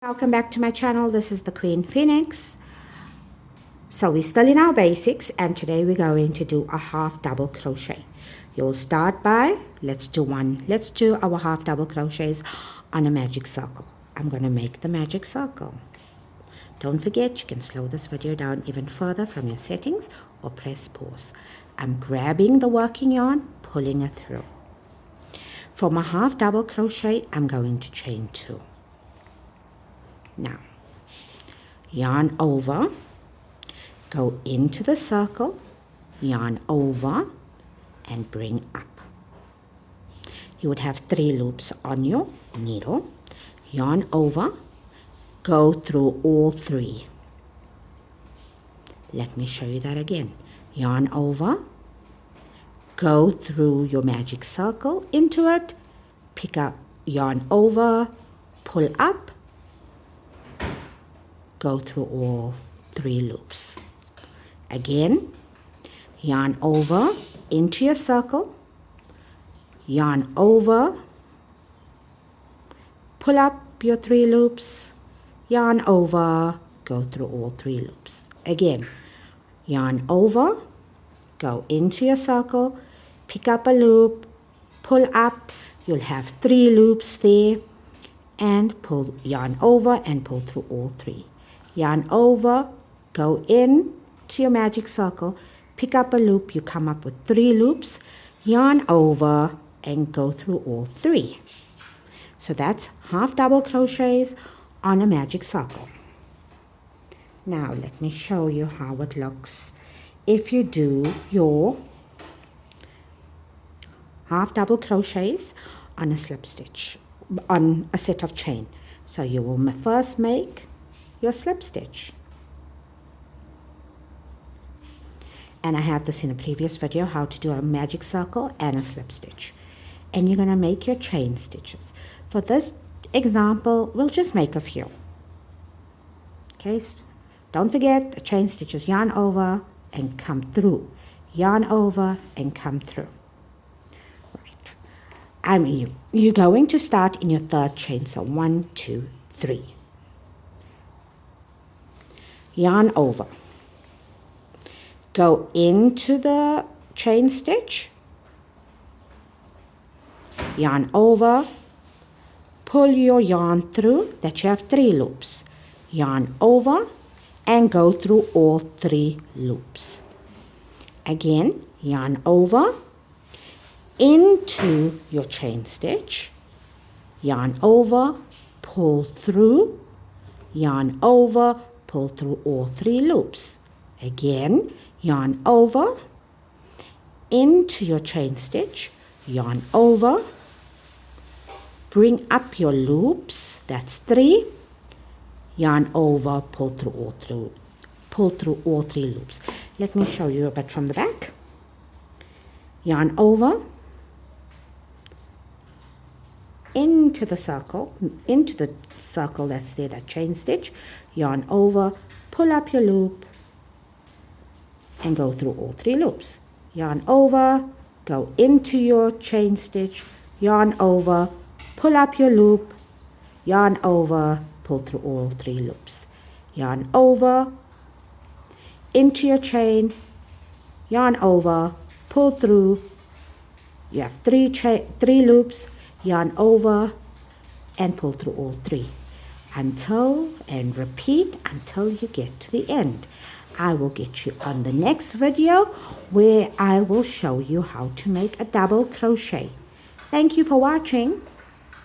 Welcome back to my channel. This is the Queen Phoenix. So we're still in our basics, and today we're going to do a half double crochet. You'll start by, let's do our half double crochets on a magic circle. I'm going to make the magic circle. Don't forget, you can slow this video down even further from your settings or press pause. I'm grabbing the working yarn, pulling it through. For my half double crochet, I'm going to chain 2. Now, yarn over, go into the circle, yarn over, and bring up. You would have 3 loops on your needle. Yarn over, go through all 3. Let me show you that again. Yarn over, go through your magic circle into it, pick up, yarn over, pull up, go through all 3 loops. Again, yarn over into your circle, yarn over, pull up your 3 loops, yarn over, go through all 3 loops. Again, yarn over, go into your circle, pick up a loop, pull up, you'll have 3 loops there, and pull, yarn over and pull through all 3. Yarn over, go in to your magic circle, pick up a loop, you come up with 3 loops, yarn over and go through all 3. So that's half double crochets on a magic circle. Now let me show you how it looks if you do your half double crochets on a slip stitch, on a set of chain. So you will first make your slip stitch, and I have this in a previous video how to do a magic circle and a slip stitch. And you're going to make your chain stitches. For this example, we'll just make a few. Okay, don't forget the chain stitches. Yarn over and come through, yarn over and come through. Right, you're going to start in your 3rd chain, so 1, 2, 3. Yarn over, go into the chain stitch, yarn over, pull your yarn through, that you have 3 loops, yarn over and go through all 3 loops. Again, yarn over into your chain stitch, yarn over, pull through, yarn over, pull through all 3 loops. Again, yarn over into your chain stitch, yarn over, bring up your loops, that's 3, yarn over, pull through all 3 loops. Let me show you a bit from the back. Yarn over into the circle that's there, that chain stitch, yarn over, pull up your loop and go through all 3 loops. Yarn over, go into your chain stitch, yarn over, pull up your loop, yarn over, pull through all 3 loops. Yarn over into your chain, yarn over, pull through, you have 3 loops, yarn over and pull through all 3 and repeat until you get to the end. I will get you on the next video where I will show you how to make a double crochet. Thank you for watching.